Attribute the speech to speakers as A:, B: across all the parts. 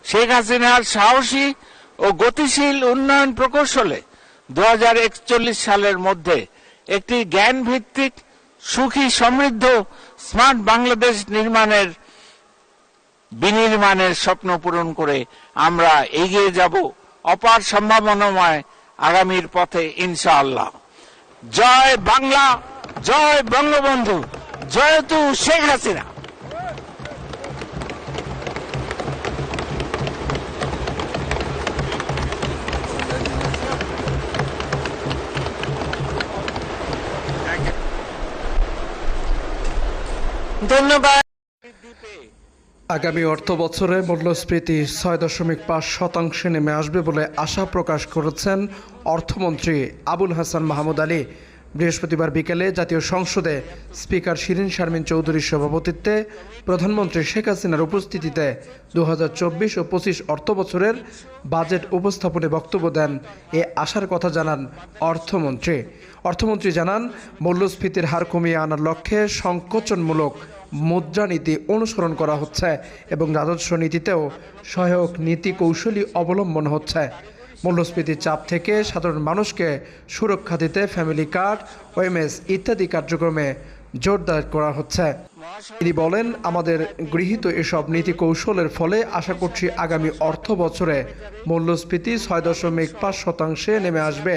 A: শেখ হাসিনার সাহসী ও গতিশীল উন্নয়ন প্রকৌশলে 2041 সালের মধ্যে একটি জ্ঞান ভিত্তিক সুখী সমৃদ্ধ স্মার্ট বাংলাদেশ বিনির্মাণের স্বপ্ন পূরণ করে আমরা এগিয়ে যাব অপার সম্ভাবনাময় আগামীর পথে ইনশাআল্লাহ। জয় বাংলা, জয় বঙ্গবন্ধু, জয়তু শেখ হাসিনা। ধন্যবাদ।
B: আগামী অর্থবছরে মূল্যস্ফীতি 6.5% নেমে আসবে বলে আশা প্রকাশ করেছেন অর্থমন্ত্রী আবুল হাসান মাহমুদ আলী। বৃহস্পতিবার বিকেলে জাতীয় সংসদে স্পিকার শিরীন শারমিন চৌধুরীর সভাপতিত্বে প্রধানমন্ত্রী শেখ হাসিনার উপস্থিতিতে 2024 ও 25 অর্থবছরের বাজেট উপস্থাপনে বক্তব্য দেন। এ আশার কথা জানান অর্থমন্ত্রী জানান, মূল্যস্ফীতির হার কমিয়ে আনার লক্ষ্যে সংকোচনমূলক মুদ্রানীতি অনুসরণ করা হচ্ছে এবং রাজস্ব নীতিতেও সহায়ক নীতি কৌশলী অবলম্বন হচ্ছে। মূল্যস্ফীতির চাপ থেকে সাধারণ মানুষকে সুরক্ষা দিতে ফ্যামিলি কার্ড, ওএমএস ইত্যাদি কার্যক্রমে জোরদার করা হচ্ছে। তিনি বলেন, আমাদের গৃহীত এসব নীতি কৌশলের ফলে আশা করছি আগামী অর্থ বছরে মূল্যস্ফীতি 6.5% নেমে আসবে।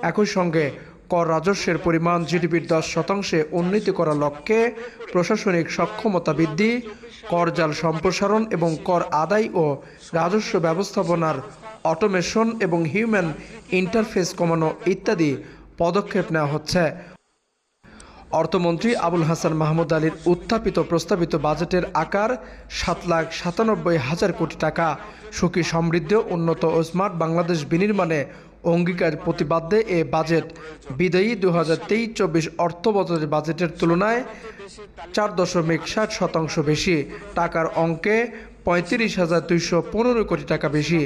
B: একই সঙ্গে কর রাজস্বের পরিমাণ জিডিপির 10% উন্নীত করার লক্ষ্যে প্রশাসনিক সক্ষমতা বৃদ্ধি, করজাল সম্প্রসারণ এবং কর আদায় ও রাজস্ব ব্যবস্থাপনার অটোমেশন এবং হিউম্যান ইন্টারফেস কমানো ইত্যাদি পদক্ষেপ নেওয়া হচ্ছে। অর্থমন্ত্রী আবুল হাসান মাহমুদ আলীর উত্থাপিত প্রস্তাবিত বাজেটের আকার 7,97,000 কোটি টাকা। সুখী সমৃদ্ধ উন্নত ও স্মার্ট বাংলাদেশ বিনির্মাণে অঙ্গীকার প্রতিপাদ্যে এ বাজেট বিদায়ী 2023-24 অর্থবছরের বাজেটের তুলনায় 4.60% বেশি। টাকার অঙ্কে 35,215 কোটি টাকা বেশি।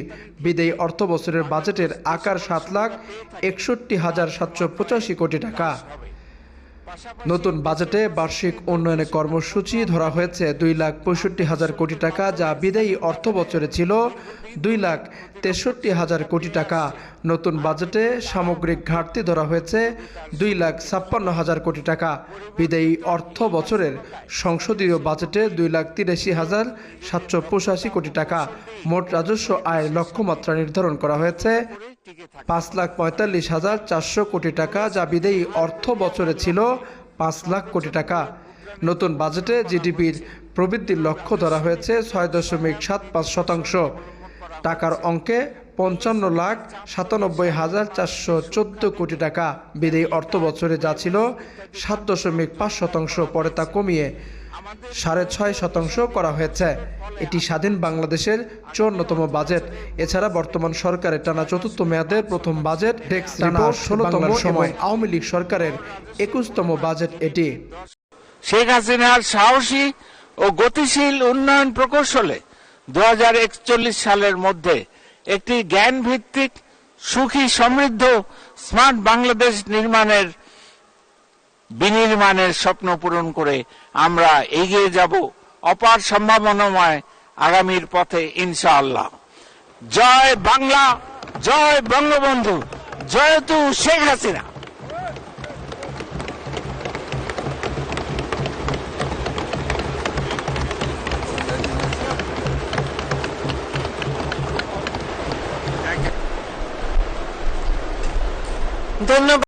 B: বিদায়ী অর্থবছরের বাজেটের আকার 7,61,785 কোটি টাকা। নতুন বাজেটে বার্ষিক উন্নয়নের কর্মসূচি ধরা হয়েছে 2,65,000 কোটি টাকা, যা বিদায়ী অর্থ বছরে ছিল 2,63,000 কোটি টাকা। নতুন বাজেটে সামগ্রিক ঘাটতি ধরা হয়েছে 2,56,000 কোটি টাকা। বিদায়ী অর্থ বছরের সংসদীয় বাজেটে 2,83,785 কোটি টাকা। মোট রাজস্ব আয়ের লক্ষ্যমাত্রা নির্ধারণ করা হয়েছে 5,45,400 কোটি টাকা, যা বিদায়ী অর্থ বছরে ছিল 5 লাখ কোটি টাকা। নতুন বাজেটে জিডিপির প্রবৃদ্ধির লক্ষ্য ধরা হয়েছে 6.75%। টাকার অঙ্কে 55,97,414 কোটি টাকা। বিদায়ী অর্থ বছরে যা ছিল 7.5%, পরে তা কমিয়ে 6.5% করা হয়েছে। এটি স্বাধীন বাংলাদেশের 54তম বাজেট। এছাড়া বর্তমান সরকারের টানা 4র্থ মেয়াদের প্রথম বাজেট, টানা 16তম সময় আওয়ামী লীগ সরকারের 21তম বাজেট এটি।
A: শেখ হাসিনার সাহসী ও গতিশীল উন্নয়ন প্রকৌশলে 2041 সালের মধ্যে একটি জ্ঞান ভিত্তিক সুখী সমৃদ্ধ স্মার্ট বাংলাদেশ বিনির্মাণের স্বপ্ন পূরণ করে আমরা এগিয়ে যাব অপার সম্ভাবনাময় আগামীর পথে ইনশাআল্লাহ। জয় বাংলা, জয় বঙ্গবন্ধু, জয়তু শেখ হাসিনা। ধন্যবাদ।